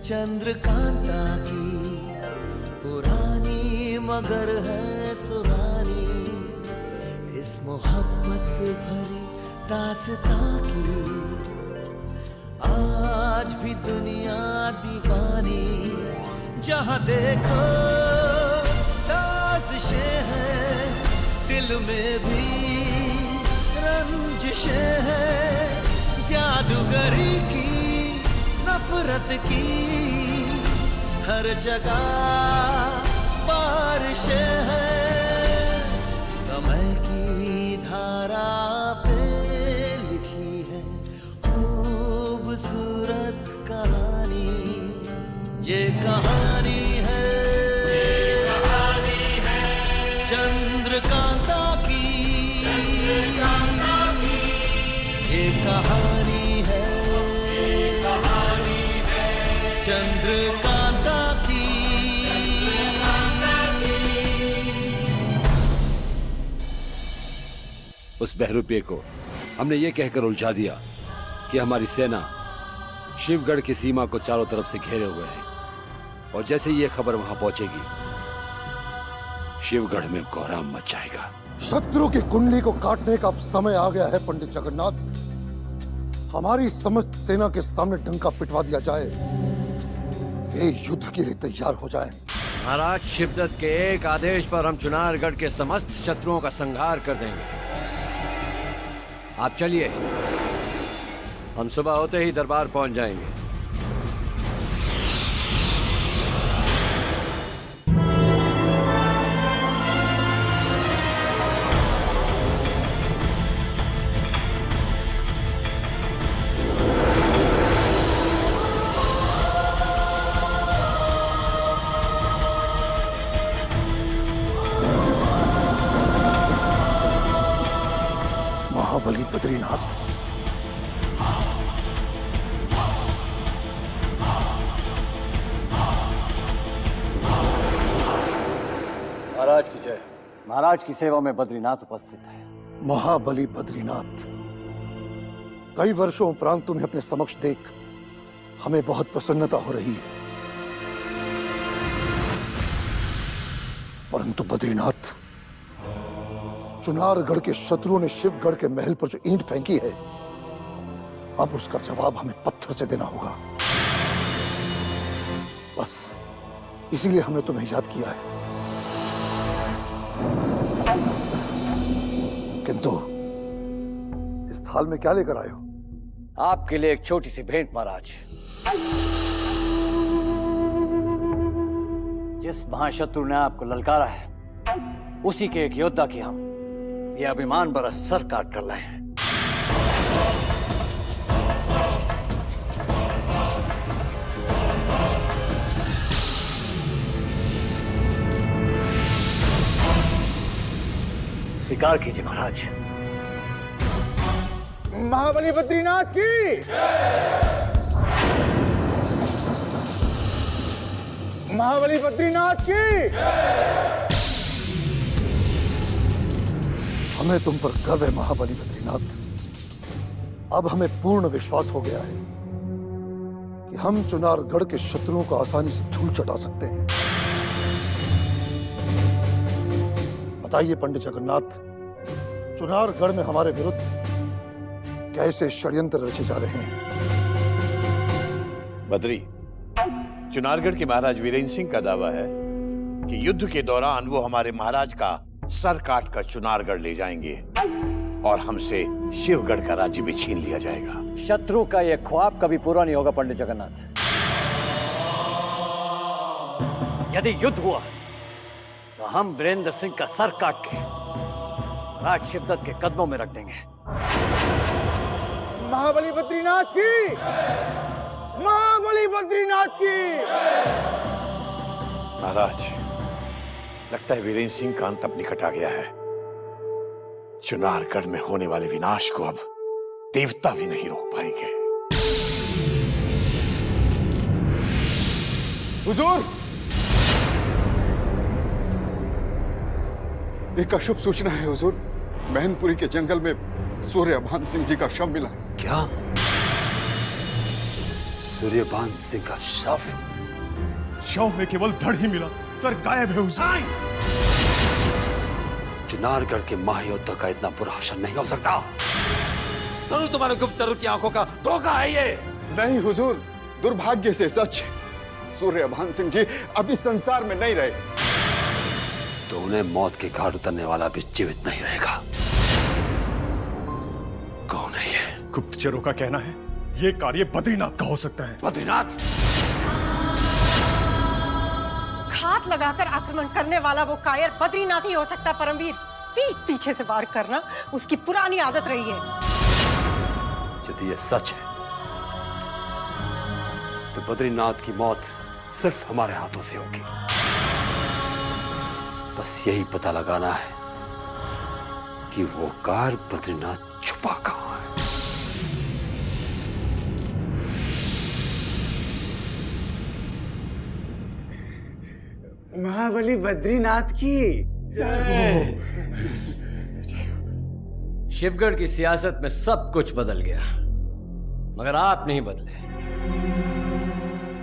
चंद्रकांता की पुरानी मगर है सुहानी, इस मोहब्बत भरी दास्तां की आज भी दुनिया दीवानी। जहां देखो साजिशें हैं, दिल में भी रंजिशें हैं, जादूगरी की नफरत की हर जगह बारिशें हैं। समय की धारा पे लिखी है खूबसूरत कहानी, ये कहानी है चंद्रकांता की, ये कहानी है चंद्रकांता की। उस बहरूपिये को हमने ये कहकर उलझा दिया कि हमारी सेना शिवगढ़ की सीमा को चारों तरफ से घेरे हुए है, और जैसे ये खबर वहां पहुंचेगी शिवगढ़ में कोहराम मच जाएगा। शत्रु की कुंडली को काटने का अब समय आ गया है पंडित जगन्नाथ। हमारी समस्त सेना के सामने डंका पिटवा दिया जाए, वे युद्ध के लिए तैयार हो जाएं। महाराज शिवदत्त के एक आदेश पर हम चुनारगढ़ के समस्त शत्रुओं का संहार कर देंगे। आप चलिए, हम सुबह होते ही दरबार पहुंच जाएंगे। महाबली बद्रीनाथ, महाराज की जय। महाराज की सेवा में बद्रीनाथ उपस्थित है। महाबली बद्रीनाथ, कई वर्षों उपरांत तुम्हें अपने समक्ष देख हमें बहुत प्रसन्नता हो रही है, परंतु बद्रीनाथ, चुनारगढ़ के शत्रुओं ने शिवगढ़ के महल पर जो ईंट फेंकी है, अब उसका जवाब हमें पत्थर से देना होगा। बस इसीलिए हमने तुम्हें याद किया है। किंतु इस थाल में क्या लेकर आए हो? आपके लिए एक छोटी सी भेंट महाराज। जिस महाशत्रु ने आपको ललकारा है, उसी के एक योद्धा की हम ये अभिमान बरस सर काट कर लाए हैं। स्वीकार कीजिए महाराज। महाबली बद्रीनाथ की, महाबली बद्रीनाथ की। हमें तुम पर गर्व है महाबली बद्रीनाथ। अब हमें पूर्ण विश्वास हो गया है कि हम चुनारगढ़ के शत्रुओं को आसानी से धूल चटा सकते हैं। बताइए पंडित जगन्नाथ, चुनारगढ़ में हमारे विरुद्ध कैसे षड्यंत्र रचे जा रहे हैं? बद्री, चुनारगढ़ के महाराज वीरेंद्र सिंह का दावा है कि युद्ध के दौरान वो हमारे महाराज का सर काट कर चुनारगढ़ ले जाएंगे और हमसे शिवगढ़ का राज्य भी छीन लिया जाएगा। शत्रु का यह ख्वाब कभी पूरा नहीं होगा पंडित जगन्नाथ। यदि युद्ध हुआ तो हम वीरेंद्र सिंह का सर काट के राज शिवदत्त के कदमों में रख देंगे। महाबली बद्रीनाथ की, महाबली बद्रीनाथ की। महाराज, लगता है वीरेंद्र सिंह का अंत अब निकट आ गया है। चुनारगढ़ में होने वाले विनाश को अब देवता भी नहीं रोक पाएंगे। हुजूर, एक अशुभ सूचना है हुजूर। मैनपुरी के जंगल में सूर्यभान सिंह जी का शव मिला। क्या? सूर्यभान सिंह का शव? शव में केवल धड़ ही मिला सर, गायब है हुजूर। चुनारगढ़ के महायोद्धा का इतना बुरा अवसर नहीं हो सकता। जरूर तुम्हारे गुप्तचरों की आंखों का धोखा है ये। नहीं हुजूर, दुर्भाग्य से सच। सूर्यभान सिंह जी अब इस संसार में नहीं रहे। तो उन्हें मौत के घाट उतरने वाला भी जीवित नहीं रहेगा। कौन है ये? गुप्तचरों का कहना है ये कार्य बद्रीनाथ का हो सकता है। बद्रीनाथ? घात लगाकर आक्रमण करने वाला वो कायर बद्रीनाथ ही हो सकता है परमवीर। पीठ पीछे से वार करना उसकी पुरानी आदत रही है। यदि ये सच है तो बद्रीनाथ की मौत सिर्फ हमारे हाथों से होगी। बस यही पता लगाना है कि वो कार बद्रीनाथ छुपा कहां है। महाबली बद्रीनाथ की शिवगढ़ की सियासत में सब कुछ बदल गया, मगर आप नहीं बदले।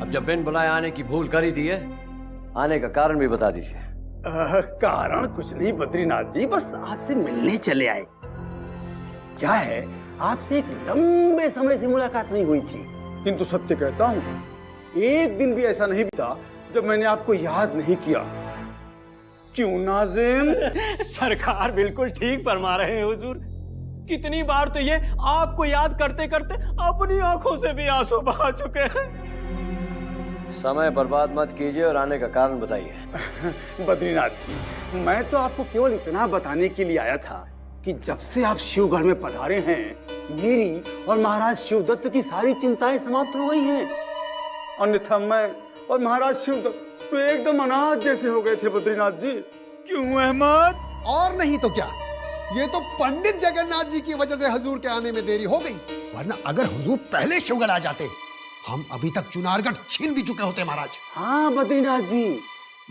अब जब बिन बुलाए आने की भूल कर ही दी है, आने का कारण भी बता दीजिए। कारण कुछ नहीं बद्रीनाथ जी, बस आपसे मिलने चले आए। क्या है, आपसे एक लंबे समय से मुलाकात नहीं हुई थी, किंतु सत्य कहता हूँ एक दिन भी ऐसा नहीं बीता जब मैंने आपको याद नहीं किया। क्यों नाज़िम? सरकार बिल्कुल ठीक फरमा रहे हैं हुजूर। कितनी बार तो ये आपको याद करते करते अपनी आंखों से भी आंसू बहा चुके हैं। समय बर्बाद मत कीजिए और आने का कारण बताइए। बद्रीनाथ जी, मैं तो आपको केवल इतना बताने के लिए आया था कि जब से आप शिवगढ़ में पधारे हैं, मेरी और महाराज शिवदत्त की सारी चिंताएं समाप्त हो गई हैं। अन्यथा मैं और महाराज शिवदत्त तो एकदम अनाथ जैसे हो गए थे बद्रीनाथ जी। क्यों अहमद? और नहीं तो क्या, ये तो पंडित जगन्नाथ जी की वजह से हुजूर के आने में देरी हो गई, वरना अगर हुजूर पहले शिवगढ़ आ जाते हम अभी तक चुनारगढ़ छीन भी चुके होते महाराज। हाँ बद्रीनाथ जी,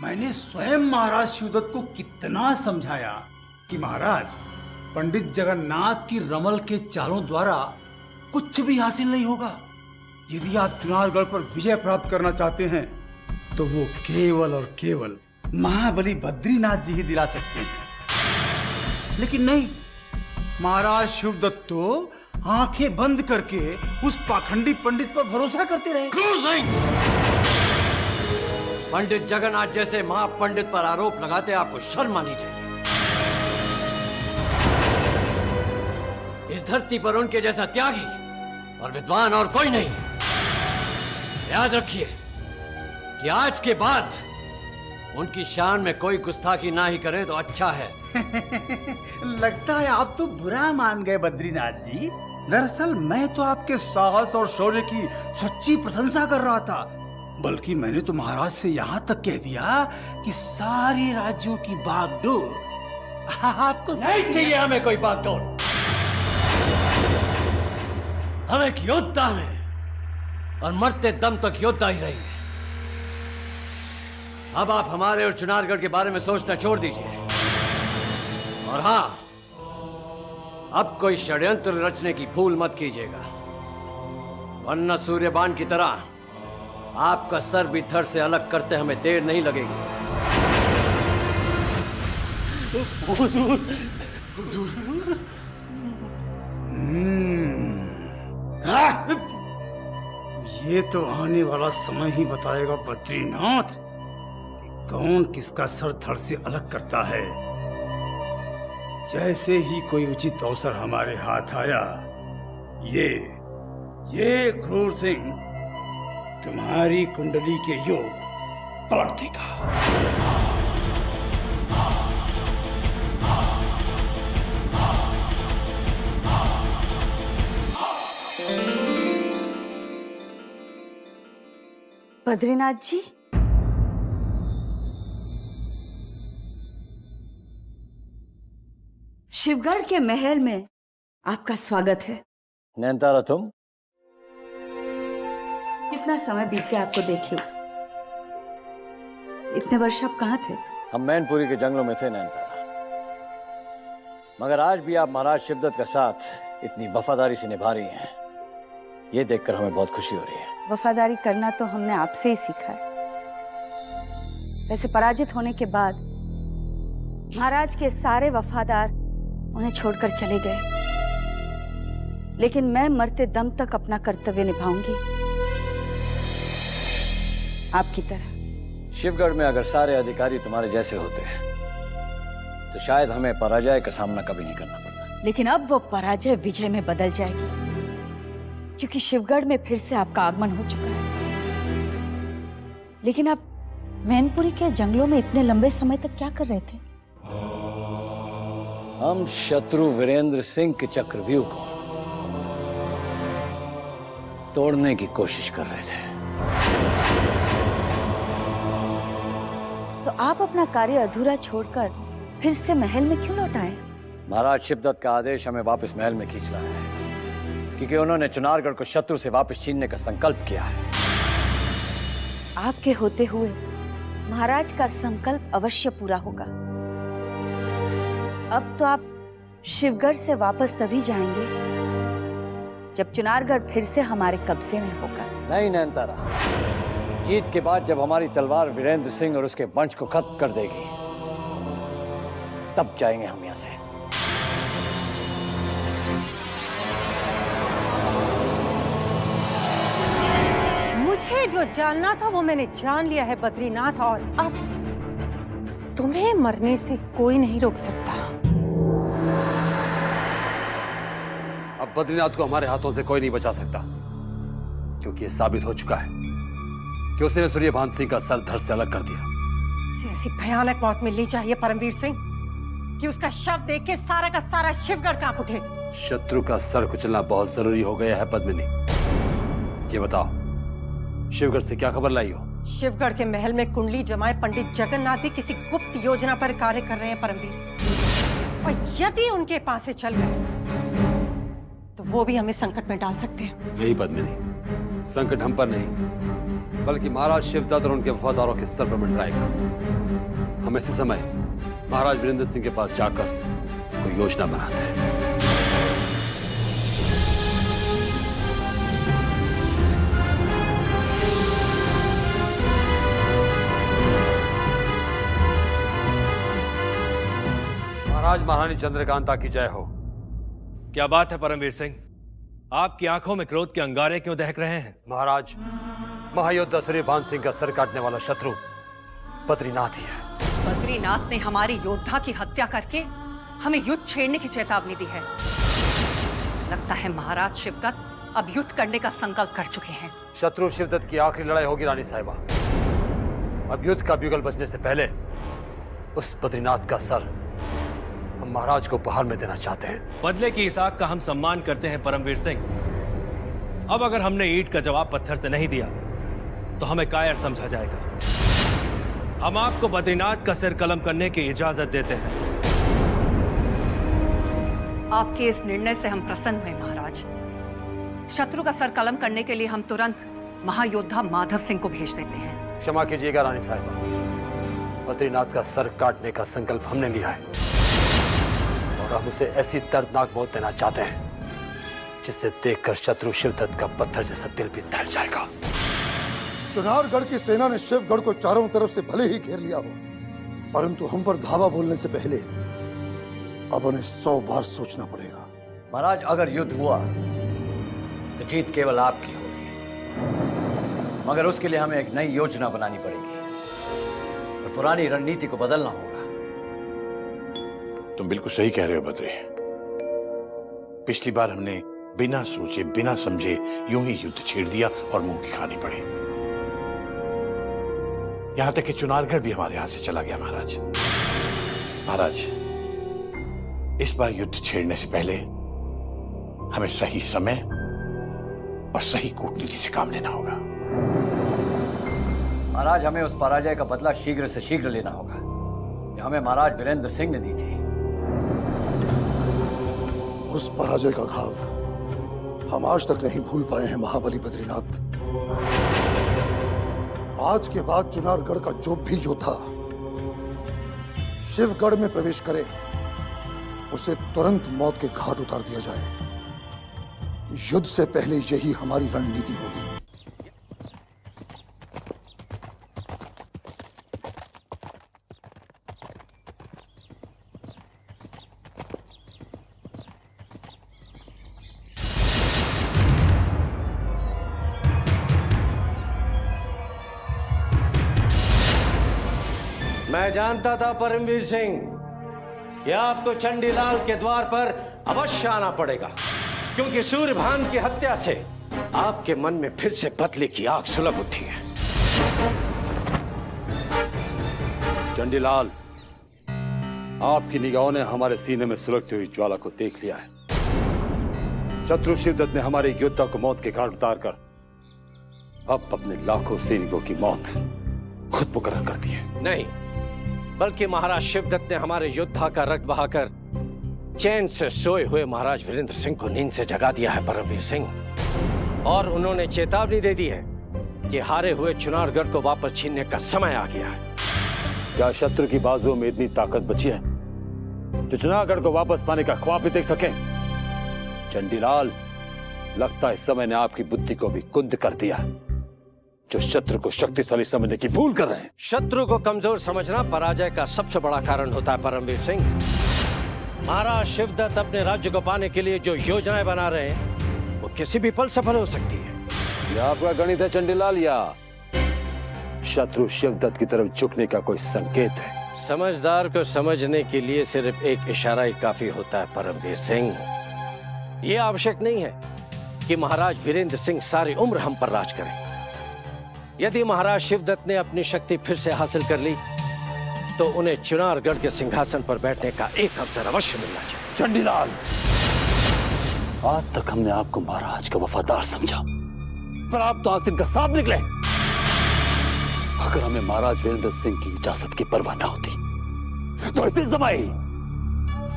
मैंने स्वयं महाराज शिवदत्त को कितना समझाया कि महाराज, पंडित जगन्नाथ की रमल के चालों द्वारा कुछ भी हासिल नहीं होगा। यदि आप चुनारगढ़ पर विजय प्राप्त करना चाहते हैं तो वो केवल और केवल महाबली बद्रीनाथ जी ही दिला सकते हैं। लेकिन नहीं, महाराज शिवदत्त तो आंखें बंद करके उस पाखंडी पंडित पर भरोसा करते रहे। पंडित जगन्नाथ जैसे महापंडित पर आरोप लगाते आपको शर्म आनी चाहिए। इस धरती पर उनके जैसा त्यागी और विद्वान और कोई नहीं। याद रखिए कि आज के बाद उनकी शान में कोई गुस्ताखी ना ही करे तो अच्छा है। लगता है आप तो बुरा मान गए बद्रीनाथ जी। दरअसल मैं तो आपके साहस और शौर्य की सच्ची प्रशंसा कर रहा था, बल्कि मैंने तो महाराज से यहाँ तक कह दिया कि सारे राज्यों की बागडोर आपको नहीं चाहिए। हमें कोई बागडोर, हमें एक योद्धा में और मरते दम तक योद्धा ही रहेंगे। अब आप हमारे और चुनारगढ़ के बारे में सोचना छोड़ दीजिए। और हाँ, अब कोई षड्यंत्र रचने की भूल मत कीजिएगा, वरना सूर्यबान की तरह आपका सर भी धड़ से अलग करते हमें देर नहीं लगेगी। हुजूर, ये तो आने वाला समय ही बताएगा बद्रीनाथ कि कौन किसका सर धड़ से अलग करता है। जैसे ही कोई उचित अवसर हमारे हाथ आया, ये क्रूर सिंह तुम्हारी कुंडली के योग पलट देगा। बद्रीनाथ जी, शिवगढ़ के महल में आपका स्वागत है। नैनतारा, तुम? कितना समय बीत गया आपको देखे। इतने वर्ष आप कहाँ थे? हम मैनपुरी के जंगलों में थे नैनतारा, मगर आज भी आप महाराज शिवदत्त का साथ इतनी वफादारी से निभा रही हैं, ये देखकर हमें बहुत खुशी हो रही है। वफादारी करना तो हमने आपसे ही सीखा है। वैसे पराजित होने के बाद महाराज के सारे वफादार उन्हें छोड़कर चले गए, लेकिन मैं मरते दम तक अपना कर्तव्य निभाऊंगी, आपकी तरह। शिवगढ़ में अगर सारे अधिकारी तुम्हारे जैसे होते हैं तो शायद हमें पराजय का सामना कभी नहीं करना पड़ता। लेकिन अब वो पराजय विजय में बदल जाएगी, क्योंकि शिवगढ़ में फिर से आपका आगमन हो चुका है। लेकिन आप मैनपुरी के जंगलों में इतने लंबे समय तक क्या कर रहे थे? हम शत्रु वीरेंद्र सिंह के चक्रव्यूह को तोड़ने की कोशिश कर रहे थे। तो आप अपना कार्य अधूरा छोड़कर फिर से महल में क्यों लौट आए? महाराज शिवदत्त का आदेश हमें वापस महल में खींच रहा है, क्योंकि उन्होंने चुनारगढ़ को शत्रु से वापस छीनने का संकल्प किया है। आपके होते हुए महाराज का संकल्प अवश्य पूरा होगा। अब तो आप शिवगढ़ से वापस तभी जाएंगे जब चुनारगढ़ फिर से हमारे कब्जे में होगा। नहीं नयनतारा, जीत के बाद जब हमारी तलवार वीरेंद्र सिंह और उसके वंश को खत्म कर देगी, तब जाएंगे हम यहाँ से। मुझे जो जानना था वो मैंने जान लिया है बद्रीनाथ, और अब तुम्हें मरने से कोई नहीं रोक सकता। अब बद्रीनाथ को हमारे हाथों से कोई नहीं बचा सकता, क्योंकि ये साबित हो चुका है कि उसने सूर्यभान सिंह का सर धड़ से अलग कर दिया। उसे ऐसी भयानक मौत मिलनी चाहिए परमवीर सिंह कि उसका शव देख के सारा का सारा शिवगढ़ कांप उठे। शत्रु का सर कुचलना बहुत जरूरी हो गया है पद्मिनी। ये बताओ, शिवगढ़ से क्या खबर लाई हो? शिवगढ़ के महल में कुंडली जमाए पंडित जगन्नाथ भी किसी गुप्त योजना पर कार्य कर रहे हैं परमवीर, और यदि उनके पास से चल गए तो वो भी हमें संकट में डाल सकते हैं। यही पद्मिनी, संकट हम पर नहीं बल्कि महाराज शिवदत्त और उनके वफादारों के सर पर मंडराएगा। हम इसी समय महाराज वीरेंद्र सिंह के पास जाकर कोई योजना बनाते हैं। महाराज महारानी चंद्रकांता की जय हो। क्या बात है परमवीर सिंह, आपकी आंखों में क्रोध के अंगारे क्यों दहक रहे हैं? महाराज, महायोद्धा सूर्यभान सिंह का सर काटने वाला शत्रु बद्रीनाथ ही है। बद्रीनाथ ने हमारे योद्धा की हत्या करके हमें युद्ध छेड़ने की चेतावनी दी है। लगता है महाराज शिवदत्त अब युद्ध करने का संकल्प कर चुके हैं। शत्रु शिवदत्त की आखिरी लड़ाई होगी रानी साहिबा। अब युद्ध का ब्यूगल बजने से पहले उस बद्रीनाथ का सर हम महाराज को उपहार में देना चाहते हैं। बदले की इस आग का हम सम्मान करते हैं परमवीर सिंह। अब अगर हमने ईंट का जवाब पत्थर से नहीं दिया तो हमें कायर समझा जाएगा। हम आपको बद्रीनाथ का सिर कलम करने की इजाजत देते हैं। आपके इस निर्णय से हम प्रसन्न हुए महाराज। शत्रु का सर कलम करने के लिए हम तुरंत महायोद्धा माधव सिंह को भेज देते हैं। क्षमा कीजिएगा रानी साहिबा, बद्रीनाथ का सर काटने का संकल्प हमने लिया है और हम उसे ऐसी दर्दनाक मौत देना चाहते हैं जिससे देखकर शत्रु शिवदत्त का पत्थर जैसा दिल भी दहल जाएगा। चुनारगढ़ की सेना ने शिवगढ़ को चारों तरफ से भले ही घेर लिया हो, परंतु हम पर धावा बोलने से पहले अब उन्हें 100 बार सोचना पड़ेगा। महाराज, अगर युद्ध हुआ तो जीत केवल आपकी होगी, मगर उसके लिए हमें एक नई योजना बनानी पड़ेगी और पुरानी रणनीति को बदलना होगा। तुम बिल्कुल सही कह रहे हो बद्री। पिछली बार हमने बिना सोचे बिना समझे यूं ही युद्ध छेड़ दिया और मुंह की खानी पड़ी। यहां तक कि चुनारगढ़ भी हमारे हाथ से चला गया। महाराज, इस बार युद्ध छेड़ने से पहले हमें सही समय और सही कूटनीति से काम लेना होगा। महाराज, हमें उस पराजय का बदला शीघ्र से शीघ्र लेना होगा जो हमें महाराज वीरेंद्र सिंह ने दी थी। उस पराजय का घाव हम आज तक नहीं भूल पाए हैं महाबली बद्रीनाथ। आज के बाद चुनारगढ़ का जो भी योद्धा शिवगढ़ में प्रवेश करे उसे तुरंत मौत के घाट उतार दिया जाए। युद्ध से पहले यही हमारी रणनीति होगी। मैं जानता था परमवीर सिंह कि आपको चंडीलाल के द्वार पर अवश्य आना पड़ेगा, क्योंकि सूर्यभान की हत्या से आपके मन में फिर से बदले की आग सुलग उठी है। चंडीलाल, आपकी निगाहों ने हमारे सीने में सुलगती हुई ज्वाला को देख लिया है। शत्रु शिवदत्त ने हमारे योद्धा को मौत के घाट उतारकर अब अपने लाखों सैनिकों की मौत खुद मुकर्रर कर दी है। नहीं, बल्कि महाराज शिवदत्त ने हमारे योद्धा का रक्त बहाकर चैन से सोए हुए महाराज वीरेंद्र सिंह को नींद से जगा दिया है परमवीर सिंह। और उन्होंने चेतावनी दे दी है कि हारे हुए चुनारगढ़ को वापस छीनने का समय आ गया है। क्या शत्रु की बाजुओं में इतनी ताकत बची है जो चुनारगढ़ को वापस पाने का ख्वाब भी देख सके? चंडीलाल, लगता है इस समय ने आपकी बुद्धि को भी कुंद कर दिया, जो शत्रु को शक्तिशाली समझने की भूल कर रहे हैं। शत्रु को कमजोर समझना पराजय का सबसे बड़ा कारण होता है परमवीर सिंह। महाराज शिवदत्त अपने राज्य को पाने के लिए जो योजनाएं बना रहे हैं वो किसी भी पल सफल हो सकती है। यह आपका गणित है चंडीलाल, या शत्रु शिवदत्त की तरफ झुकने का कोई संकेत है? समझदार को समझने के लिए सिर्फ एक इशारा ही काफी होता है परमवीर सिंह। ये आवश्यक नहीं है कि महाराज वीरेंद्र सिंह सारी उम्र हम पर राज करें। यदि महाराज शिवदत्त ने अपनी शक्ति फिर से हासिल कर ली तो उन्हें चुनारगढ़ के सिंहासन पर बैठने का एक अवसर अवश्य मिलना चाहिए। चंडीलाल, आज तक हमने आपको महाराज का वफादार समझा, पर आप तो आज दिन का साफ निकले। अगर हमें महाराज वीरेंद्र सिंह की इजाजत की परवाह ना होती तो इसी समय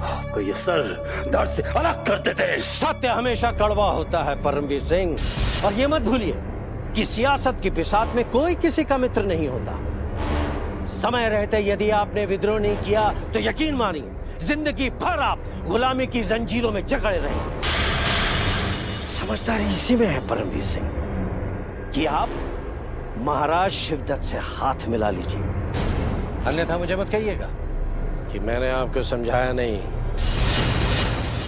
आपको ये सर दर्द से अलग कर देते। सत्य हमेशा कड़वा होता है परमवीर सिंह, और ये मत भूलिए कि सियासत की बिसात में कोई किसी का मित्र नहीं होता। समय रहते यदि आपने विद्रोह नहीं किया तो यकीन मानिए जिंदगी भर आप गुलामी की जंजीरों में जकड़े रहेंगे। समझदारी इसी में है परमवीर सिंह कि आप महाराज शिवदत्त से हाथ मिला लीजिए, अन्यथा मुझे मत कहिएगा कि मैंने आपको समझाया नहीं।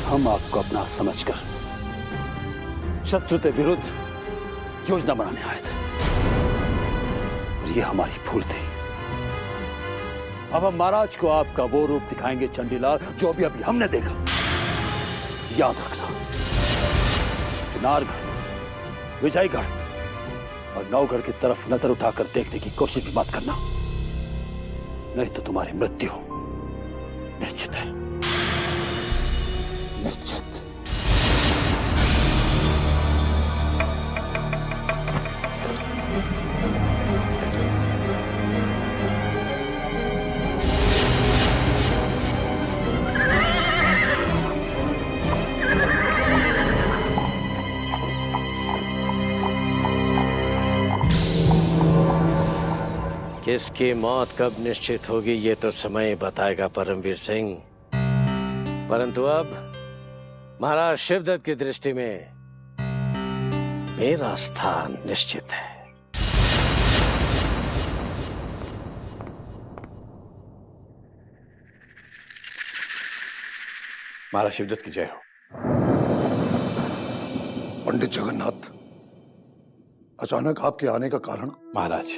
हम आपको अपना समझकर शत्रु के विरुद्ध योजना बनाने आए थे, और ये हमारी भूल थी। अब हम महाराज को आपका वो रूप दिखाएंगे चंडीलाल जो अभी अभी हमने देखा। याद रखना, चुनारगढ़, विजयगढ़ और नौगढ़ की तरफ नजर उठाकर देखने की कोशिश भी मत करना, नहीं तो तुम्हारी मृत्यु निश्चित है। निश्चित। किसकी मौत कब निश्चित होगी ये तो समय बताएगा परमवीर सिंह, परंतु अब महाराज शिवदत्त की दृष्टि में मेरा स्थान निश्चित है। महाराज शिवदत्त की जय हो। पंडित जगन्नाथ, अचानक आपके आने का कारण? महाराज,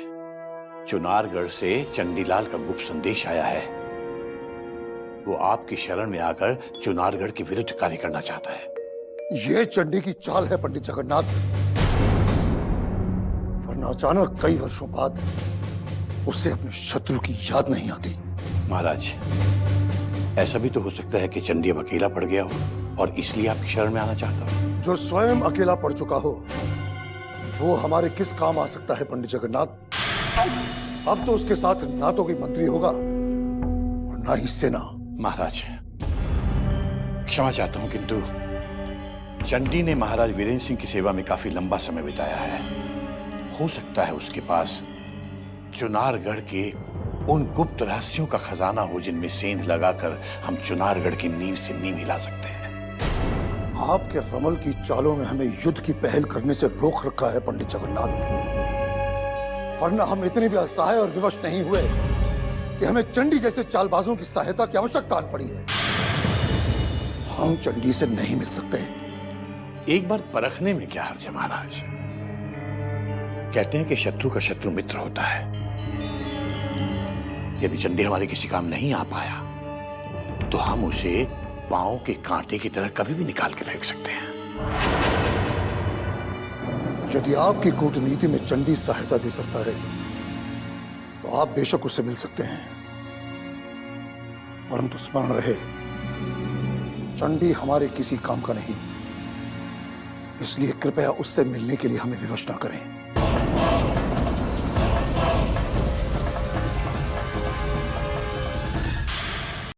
चुनारगढ़ से चंडीलाल का गुप्त संदेश आया है। वो आपकी शरण में आकर चुनारगढ़ के विरुद्ध कार्य करना चाहता है। ये चंडी की चाल है पंडित जगन्नाथ, वरना अचानक कई वर्षों बाद उसे अपने शत्रु की याद नहीं आती। महाराज, ऐसा भी तो हो सकता है कि चंडी अब अकेला पड़ गया हो और इसलिए आपकी शरण में आना चाहता हो। जो स्वयं अकेला पड़ चुका हो वो हमारे किस काम आ सकता है पंडित जगन्नाथ? अब तो उसके साथ ना तो कोई मंत्री होगा और ना ही सेना। महाराज, क्षमा चाहता हूं, किंतु चंडी ने महाराज वीरेंद्र सिंह की सेवा में काफी लंबा समय बिताया है। हो सकता है उसके पास चुनारगढ़ के उन गुप्त रहस्यों का खजाना हो जिनमें सेंध लगाकर हम चुनारगढ़ की नींव से नींव हिला सकते हैं। आपके रमल की चालों ने हमें युद्ध की पहल करने से रोक रखा है पंडित जगन्नाथ, वरना हम इतने भी असहाय और विवश नहीं हुए कि हमें चंडी जैसे चालबाजों की सहायता की आवश्यकता पड़ी है। हम चंडी से नहीं मिल सकते। एक बार परखने में क्या हर्ज है महाराज? कहते हैं कि शत्रु का शत्रु मित्र होता है। यदि चंडी हमारे किसी काम नहीं आ पाया तो हम उसे पांव के कांटे की तरह कभी भी निकाल के फेंक सकते हैं। यदि आपकी कूटनीति में चंडी सहायता दे सकता है तो आप बेशक उससे मिल सकते हैं, परंतु स्मरण रहे, चंडी हमारे किसी काम का नहीं, इसलिए कृपया उससे मिलने के लिए हमें विवश न करें।